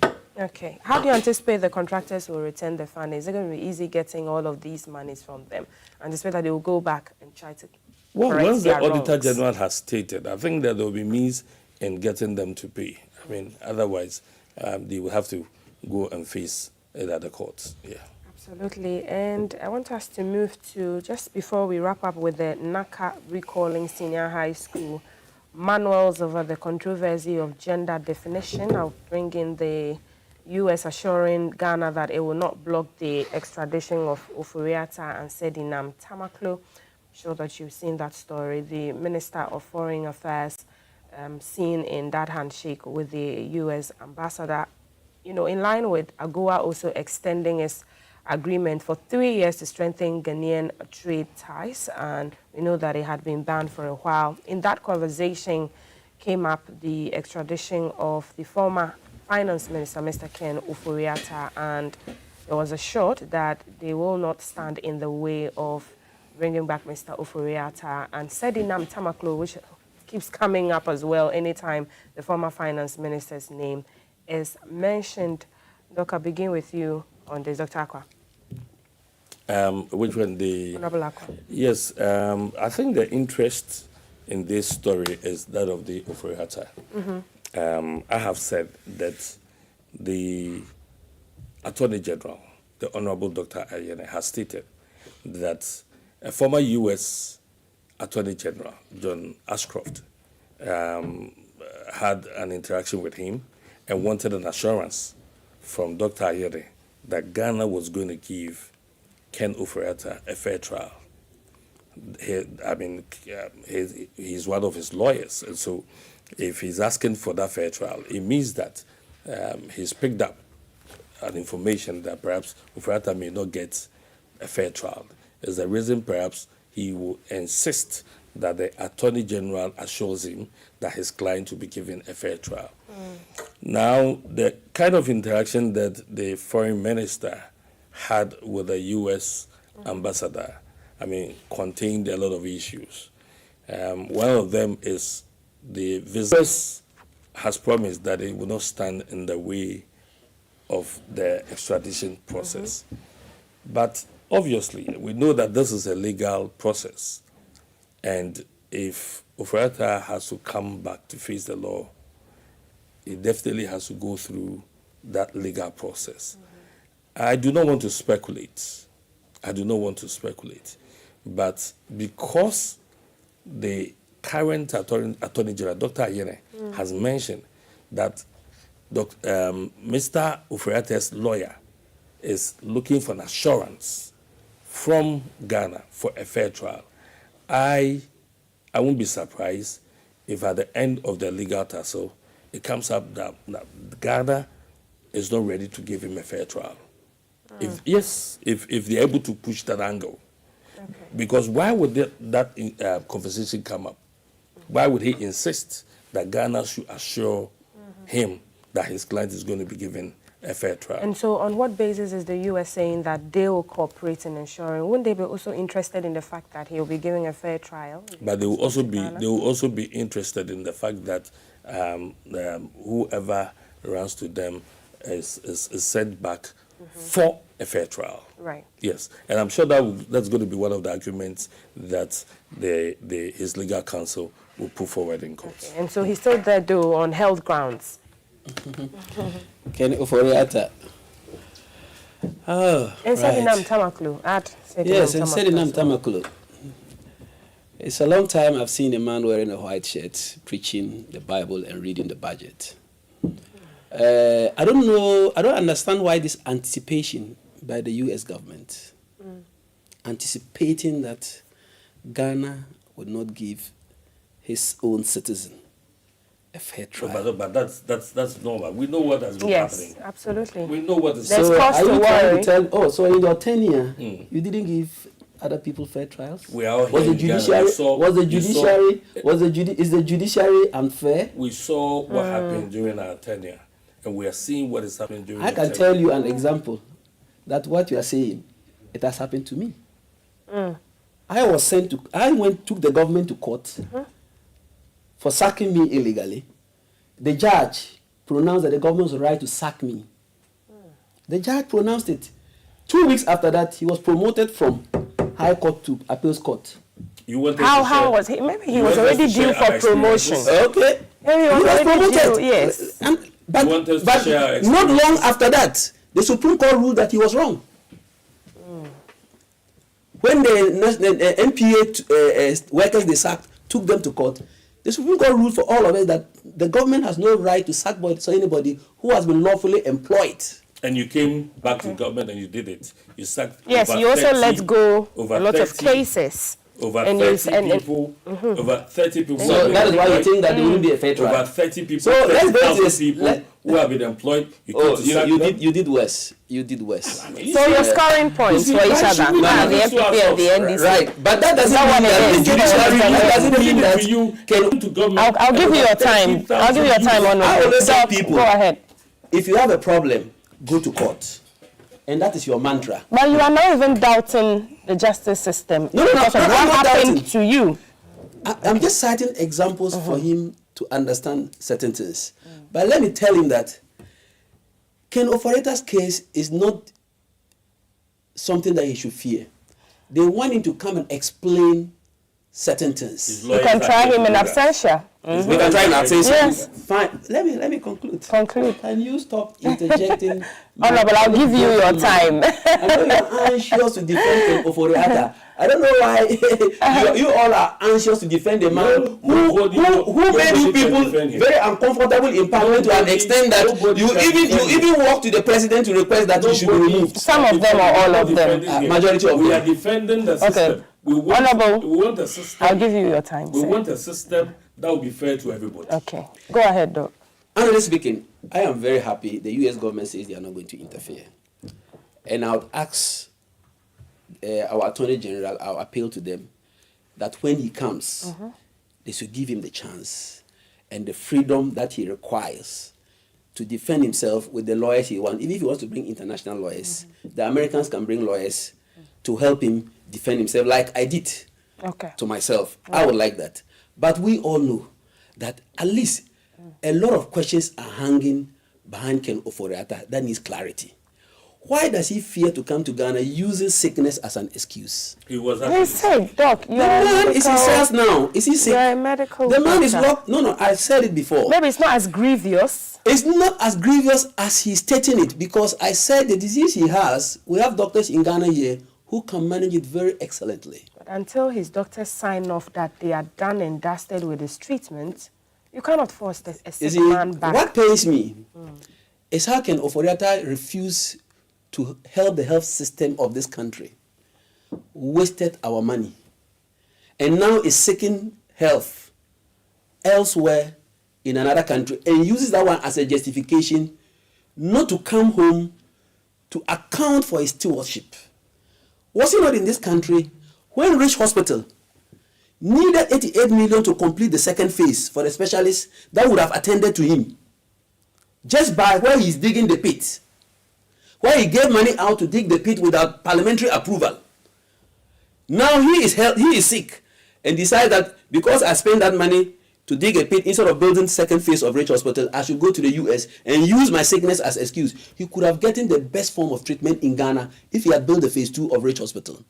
Okay. How do you anticipate the contractors will return the funding? Is it going to be easy getting all of these monies from them? Anticipate that they will go back and try to correct once the their Auditor wrongs. General has stated, I think that there will be means in getting them to pay. I mean, otherwise, they will have to go and face it at the courts. Yeah. Absolutely. And I want us to move to, just before we wrap up with the NACA recalling senior high school manuals over the controversy of gender definition. I'll bring in the U.S. assuring Ghana that it will not block the extradition of Ofori-Atta and Sedinam Tamaklo. I'm sure that you've seen that story. The Minister of Foreign Affairs seen in that handshake with the U.S. ambassador, you know, in line with AGOA also extending its agreement for 3 years to strengthen Ghanaian trade ties, and we know that it had been banned for a while. In that conversation came up the extradition of the former Finance Minister, Mr. Ken Ofori-Atta, and there was assured that they will not stand in the way of bringing back Mr. Ofori-Atta, and Sedinam Tamaklo, which keeps coming up as well anytime the former Finance Minister's name is mentioned. Doc, I'll begin with you on this, Dr. Akwa. Which one? The Honorable Akwa. Yes, I think the interest in this story is that of the Ofori-Atta. I have said that the Attorney General, the Honorable Dr. Ayene, has stated that a former U.S. Attorney General, John Ashcroft, had an interaction with him and wanted an assurance from Dr. Ayene that Ghana was going to give Ken Ofori-Atta a fair trial. He's one of his lawyers, and so if he's asking for that fair trial, it means that he's picked up an information that perhaps Ofori-Atta may not get a fair trial. Is the reason perhaps he will insist that the Attorney General assures him that his client will be given a fair trial. Now, the kind of interaction that the Foreign Minister had with the U.S. ambassador, contained a lot of issues. One of them is the U.S. has promised that it will not stand in the way of the extradition process. But obviously, we know that this is a legal process. And if Ofori-Atta has to come back to face the law, it definitely has to go through that legal process. I do not want to speculate. But because the current Attorney General, Dr. Ayene, has mentioned that Mr. Ofori-Atta's lawyer is looking for an assurance from Ghana for a fair trial, I won't be surprised if at the end of the legal tussle, it comes up that Ghana is not ready to give him a fair trial. If they're able to push that angle. Okay. Because why would that conversation come up? Why would he insist that Ghana should assure him that his client is going to be given a fair trial? And so on what basis is the U.S. saying that they will cooperate in ensuring? Wouldn't they be also interested in the fact that he will be giving a fair trial? But they will also be interested in the fact that whoever runs to them is sent back for a fair trial. Right. Yes, and I'm sure that's going to be one of the arguments that his legal counsel will put forward in court. Okay. And so he's still there, though, on health grounds. Ken Ofori-Atta. Oh, and Sedinam Tamaklu. Yes, and Sedinam Tamaklu. It's a long time I've seen a man wearing a white shirt, preaching the Bible and reading the budget. I don't understand why this anticipation by the U.S. government, anticipating that Ghana would not give his own citizen a fair trial. But that's normal. We know what has been happening. Yes, absolutely. We know what is. There's cause to worry. So in your tenure, you didn't give other people fair trials? We are was the judiciary? Is the judiciary unfair? We saw what happened during our tenure, and we are seeing what is happening during. I can tell you an example that what you are saying, it has happened to me. I took the government to court for sacking me illegally. The judge pronounced that the government was right to sack me. The judge pronounced it. 2 weeks after that, he was promoted from High Court to Appeals Court. How was he? Maybe he was already due for promotion. Okay. Maybe he was promoted. Due, yes. But not long after that, the Supreme Court ruled that he was wrong. When the NPA workers they sacked took them to court, the Supreme Court ruled for all of us that the government has no right to sack anybody who has been lawfully employed. And you came back to government and you did it. You sacked. Yes, you also let go a lot of cases. Over 30 people. Over 30 people. So that is why you think that there will be a fair trial. Over 30 people. So let's go to this. People who have been employed. You did worse. You did worse. So you're scoring points for each other. The NPP and the NDC. Right, but that doesn't mean that the judiciary doesn't mean that can to government. I'll give you your time. I'll give you your time on I always tell people. Go ahead. If you have a problem, go to court. And that is your mantra. But you are not even doubting the justice system. No, because of what happened to you. I'm just citing examples for him to understand certain things. But let me tell him that Ken Ofori-Atta's case is not something that he should fear. They want him to come and explain certain things. You can try him in absentia. We can try in absentia. Yes. Fine. Let me conclude. Conclude. Can you stop interjecting? Honorable, I'll give you your time. I know you're anxious to defend Ken Ofori-Atta. I don't know why you all are anxious to defend a man who made you people very uncomfortable in parliament to an extent that you even walk to the president to request that he should be removed. Some of them or all of them? Majority of them. We are defending the system. Okay. We want a system. I'll give you your time. We want a system that will be fair to everybody. Okay. Go ahead, Doc. Honestly speaking, I am very happy the U.S. government says they are not going to interfere. And I would ask our Attorney General, I'll appeal to them, that when he comes, they should give him the chance and the freedom that he requires to defend himself with the lawyers he wants. Even if he wants to bring international lawyers, the Americans can bring lawyers to help him defend himself like I did to myself. I would like that. But we all know that at least a lot of questions are hanging behind Ken Ofori-Atta that needs clarity. Why does he fear to come to Ghana using sickness as an excuse? He was sick, Doc. The man is in cells now. Is he sick? You're a medical The man doctor. is locked. No, I said it before. Maybe it's not as grievous. It's not as grievous as he's stating it, because I said the disease he has, we have doctors in Ghana here who can manage it very excellently. But until his doctors sign off that they are done and dusted with his treatment, You cannot force a You sick see, man back. what pains me is how can Oforiatta refuse to help the health system of this country, wasted our money, and now is seeking health elsewhere in another country and uses that one as a justification not to come home to account for his stewardship. Was he not in this country when Rich Hospital needed 88 million to complete the second phase for the specialists that would have attended to him? Just by where he's digging the pit, where he gave money out to dig the pit without parliamentary approval. Now he is sick and decides that because I spent that money to dig a pit instead of building second phase of Rich Hospital, I should go to the US and use my sickness as excuse. He could have gotten the best form of treatment in Ghana if he had built the phase 2 of Rich Hospital.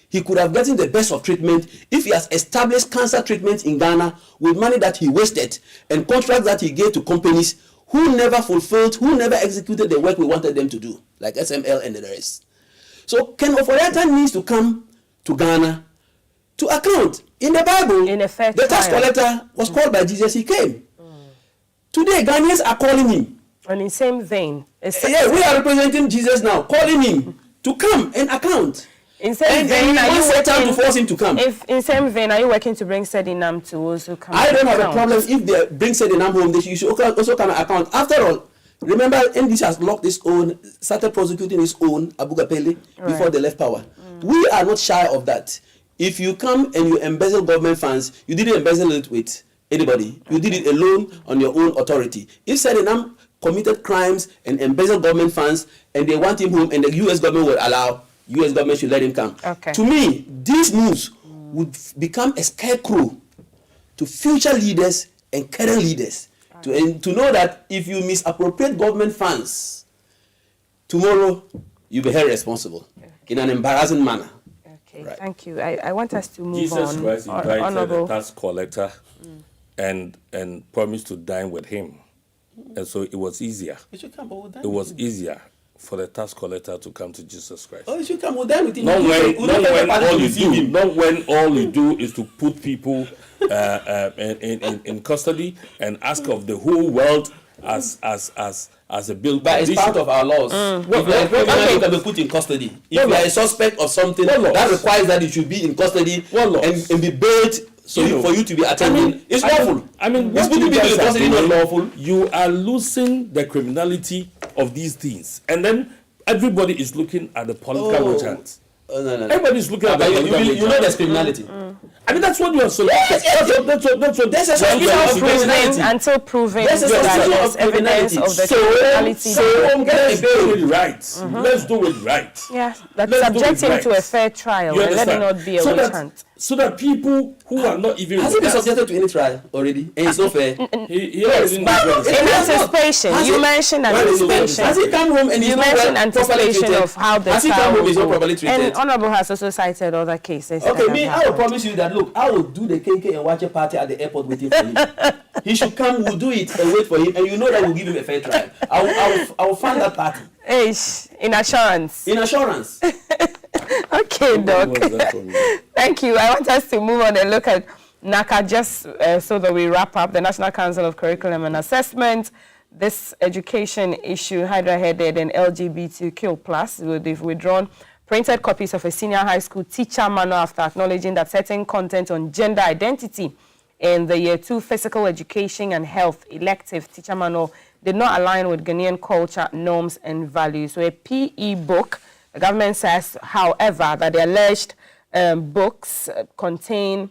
He could have gotten the best of treatment if he has established cancer treatment in Ghana with money that he wasted and contracts that he gave to companies who never fulfilled, who never executed the work we wanted them to do, like SML and the rest. So Ken Oforiatta needs to come to Ghana to account. In the Bible, in a fair the tax trial. collector was called by Jesus, he came. Today, Ghanaians are calling him. And in same vein, Yeah, we are representing Jesus now, calling him to come and account. in same vein, and are you Satan working to force him to come. If in same vein, are you working to bring Sedinam to also come? I don't have a account? problem if they bring Sedinam home. They should also come and account. After all, remember, NDC has locked its own, started prosecuting its own Abu Gapele before they left power. We are not shy of that. If you come and you embezzle government funds, you didn't embezzle it with anybody. You did it alone on your own authority. If Sedinam committed crimes and embezzled government funds and they want him home and the US government will allow, US government should let him come. Okay. To me, these moves would become a scarecrow to future leaders and current leaders to know that if you misappropriate government funds, tomorrow you'll be held responsible in an embarrassing manner. Okay, Right. thank you. I want us to move Jesus on. Christ invited Honorable. the tax collector and promised to dine with him. And so it was easier. You should come, but we'll dine It with was him. easier for the tax collector to come to Jesus Christ. Oh, you should come, we'll dine with him. Not We when, don't not take when the party all to you receive do, him. not when all you do is to put people in custody and ask of the whole world as a bill. But it's part of our laws. If you are a criminal, you can be put in custody. If you are a suspect of something, that requires that you should be in custody and be bailed for you to be attending. It's lawful. I mean, it's what you putting people guys in are custody not doing, lawful. you are losing the criminality of these things, and then everybody is looking at the political witch. Oh, no. Everybody is looking at the But political witch. you know there's criminality. I mean, that's what you are saying. Yes. That's what. There's a Until suspicion of proven, criminality. until proven There's a that suspicion there's of evidence criminality. of the So criminality. let's do it right. Let's do it right. Yeah, that Let's do subject it him to right. a fair trial You and let it understand? not be a so witch that, hunt. so that people who are not even Has he been subjected to any trial already? And it's not fair. he Yes, already but knows what in it's- anticipation, Has you he- mentioned Has anticipation. he come home and he's You not mentioned properly anticipation treated? of how the Has he come trial home and will he's not go. properly treated? And Honorable has also cited other cases. that Okay, have me, I will happened. promise you that, look, I will do the KK and watch a party at the airport waiting for him. He should come, we'll do it and wait for him, and you know that we'll give him a fair trial. I will fund that party. Ish, in assurance. In assurance. Okay, Doc. What was that from you? Thank you. I want us to move on and look at NACA just so that we wrap up. The National Council of Curriculum and Assessment. This education issue, Hydra-headed and LGBTQ+, they've withdrawn printed copies of a senior high school teacher manual after acknowledging that certain content on gender identity in the Year 2 Physical Education and Health elective teacher manual did not align with Ghanaian culture, norms, and values. So a PE book, the government says, however, that the alleged books contain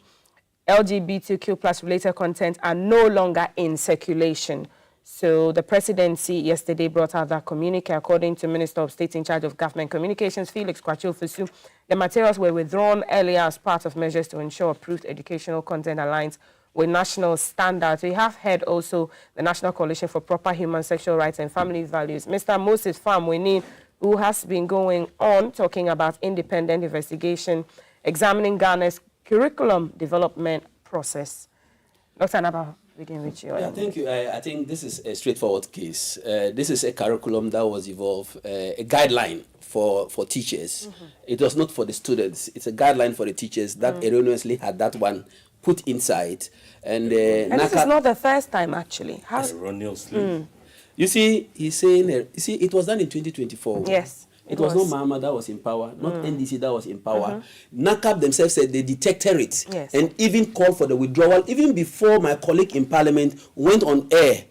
LGBTQ+ related content are no longer in circulation. So the presidency yesterday brought out that communique. According to Minister of State in charge of Government Communications, Felix Kwachio-Fosu, the materials were withdrawn earlier as part of measures to ensure approved educational content aligns with national standards. We have heard also the National Coalition for Proper Human Sexual Rights and Family Values, Mr. Moses Famweni, who has been going on talking about independent investigation, examining Ghana's curriculum development process. Dr. Naba, begin with you. Yeah, thank you. I think this is a straightforward case. This is a curriculum that was evolved, a guideline for teachers. It was not for the students. It's a guideline for the teachers that erroneously had that one put inside. And this is not the first time, actually. How? Erroneously. You see, he's saying, it was done in 2024. Yes. It was not Mahama that was in power, not NDC that was in power. NACAP themselves said they detected it and even called for the withdrawal, even before my colleague in Parliament went on air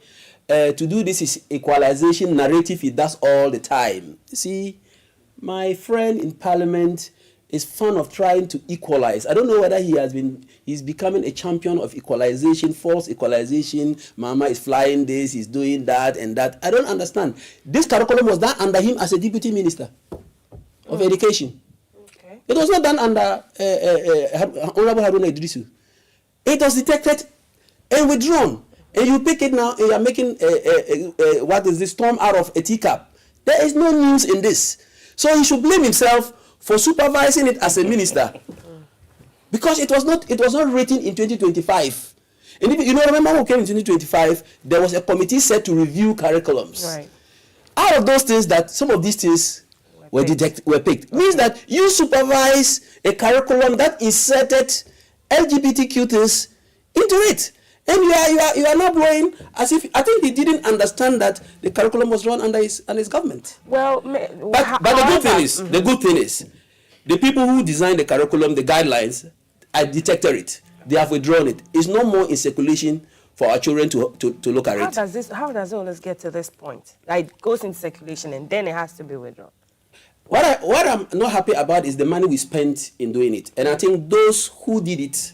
to do this equalization narrative he does all the time. You see, my friend in Parliament is fond of trying to equalize. I don't know whether he's becoming a champion of equalization, false equalization. Mama is flying this, he's doing that and that. I don't understand. This curriculum was done under him as a deputy minister of education. Okay. It was not done under Honorable Haruna Idrisu. It was detected and withdrawn. And you pick it now and you're making what is this storm out of a teacup. There is no news in this. So he should blame himself for supervising it as a minister, because it was not written in 2025. And if you remember who came in 2025, there was a committee set to review curriculums. Right. Out of those things, that some of these things were picked. Means that you supervise a curriculum that inserted LGBTQ things into it. And you are not blowing as if, I think he didn't understand that the curriculum was run under his government. Well, but the good thing is, the people who designed the curriculum, the guidelines, I detected it. They have withdrawn it. It's no more in circulation for our children to look at it. How does all this get to this point? Like, it goes into circulation and then it has to be withdrawn. What I'm not happy about is the money we spent in doing it. And I think those who did it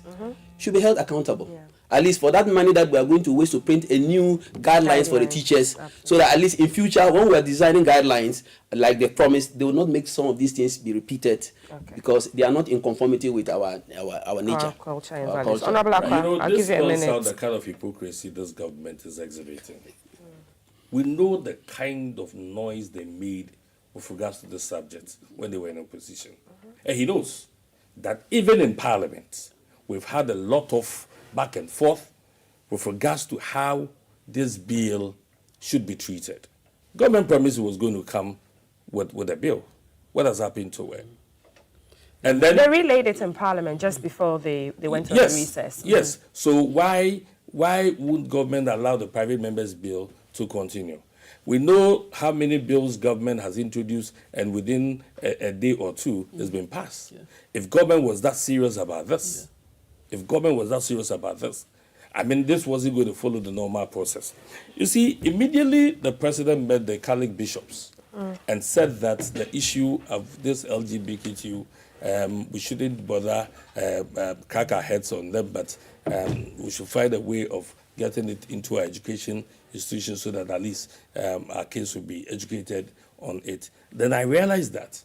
should be held accountable. Yeah. At least for that money that we are going to waste to print a new guidelines for the teachers, so that at least in future, when we are designing guidelines, like they promised, they will not make some of these things be repeated, because they are not in conformity with our nature. Our culture and values. Honorable Akwa, I'll give you a minute. This out the kind of hypocrisy this government is exhibiting. We know the kind of noise they made with regards to this subject when they were in opposition. And he knows that even in Parliament, we've had a lot of back and forth with regards to how this bill should be treated. Government promised it was going to come with a bill. What has happened to it? And then they relayed it in Parliament just before they went on recess. Yes. So why wouldn't government allow the private members bill to continue? We know how many bills government has introduced, and within a day or two, it's been passed. Yeah. If government was that serious about this, I mean, this wasn't going to follow the normal process. You see, immediately the president met the Catholic bishops and said that the issue of this LGBTQ, we shouldn't bother crack our heads on them, but we should find a way of getting it into our education institutions so that at least our kids will be educated on it. Then I realized that,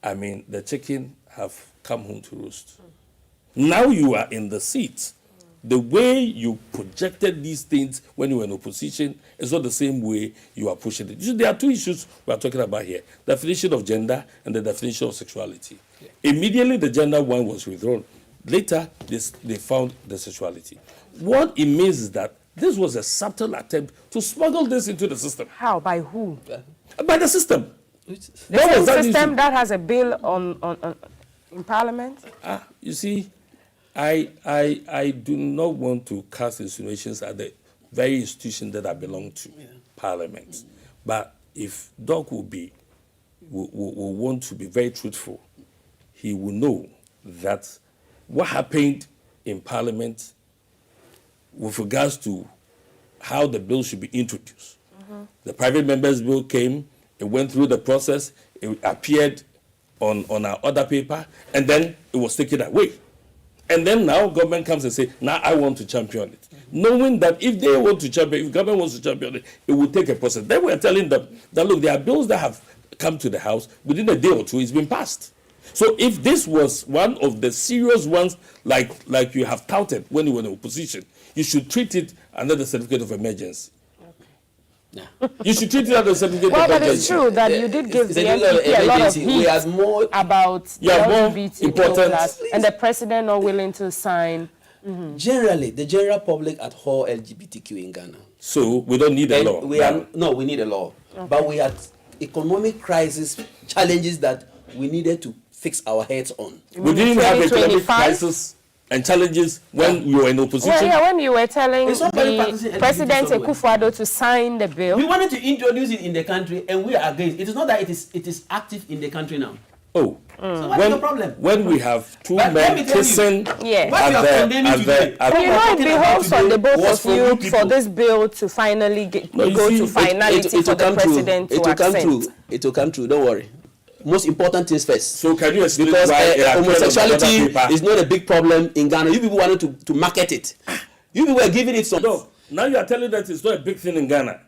I mean, the chicken have come home to roost. Now you are in the seat. The way you projected these things when you were in opposition is not the same way you are pushing it. There are two issues we are talking about here: the definition of gender and the definition of sexuality. Yeah. Immediately, the gender one was withdrawn. Later, they found the sexuality. What it means is that this was a subtle attempt to smuggle this into the system. How? By who? By the system. The same system that has a bill in Parliament? You see, I do not want to cast insinuations at the very institution that I belong to, Parliament. But if Doc will want to be very truthful, he will know that what happened in Parliament with regards to how the bill should be introduced. The private members bill came, it went through the process, it appeared on our other paper, and then it was taken away. And then now government comes and say, now I want to champion it. Knowing that if they want to champion, if government wants to champion it, it will take a process. Then we're telling them that, look, there are bills that have come to the House, within a day or two, it's been passed. So if this was one of the serious ones, like you have touted when you were in opposition, you should treat it under the certificate of emergency. Yeah. You should treat it as a certificate of emergency. Well, but it's true that you did give the NPP a lot of heat about LGBTQ+, and the president not willing to sign. Generally, the general public abhor LGBTQ in Ghana. So we don't need a law. We need a law. Okay. But we had economic crisis challenges that we needed to fix our heads on. We didn't have economic crisis and challenges when you were in opposition. Well, yeah, when you were telling somebody practicing the LGBT President somewhere. Akufo-Addo to sign the bill. We wanted to introduce it in the country, and we are against. It is not that it is active in the country now. Oh, So what is the problem? when we have two But let men me tell you, kissing Yeah. What you are condemning today. But you know, it talking about behoves on today the both was of for you good for people. this bill to finally No, you go see, to it- finality for the President It to will come accept. true. It will come true. Don't worry. Most important things first. So can you explain Because why it appeared on another homosexuality paper? is not a big problem in Ghana. You people wanted to market it. You people were giving it some. No, now you are telling that it's not a big thing in Ghana.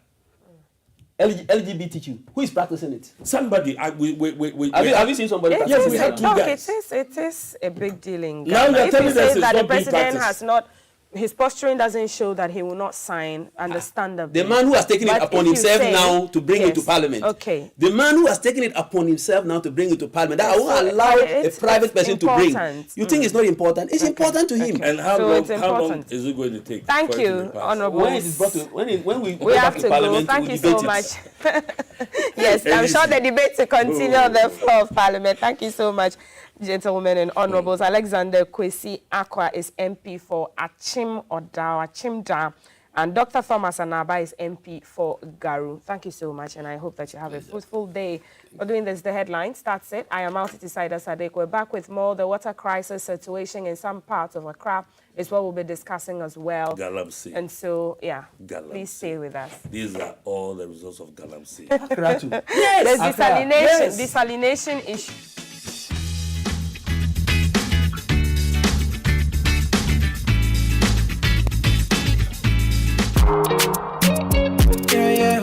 LGBTQ. Who is practicing it? Somebody, Have you seen somebody Yes, practicing we it? had two look, guys. it is a big deal in Now Ghana. you're If telling he us says it's that the not being President practiced. has not, his posturing doesn't show that he will not sign, understandably. The man who has taken it But upon if you himself say- now to bring it to Yes, parliament. okay. The man who has taken it upon himself now to bring it to parliament. That I So won't allow a it's private person to bring. important. You think it's not important? It's important to him. And how So long? it's How long important. is it going to take? Thank for it to you, be passed? Honourable. When it is brought to when we We go have back to to go. parliament, Thank we'll you so debate much. it. Yes, I'm sure the debate will continue on the Oh. floor of Parliament. Thank you so much, gentlemen and honourables. Alexander Kwesi Akwa is MP for Achimda, and Dr. Thomas Anaba is MP for Garu. Thank you so much, and I hope that you have a fruitful day. We're doing this, the headlines. That's it. I am Altiti Saida Sadek. We're back with more. The water crisis situation in some parts of Accra is what we'll be discussing as well. Galamsey. And so, yeah, Galamsey. please stay with us. These are all the results of Galamsey. There's Yes. desalination issue. Yeah, yeah.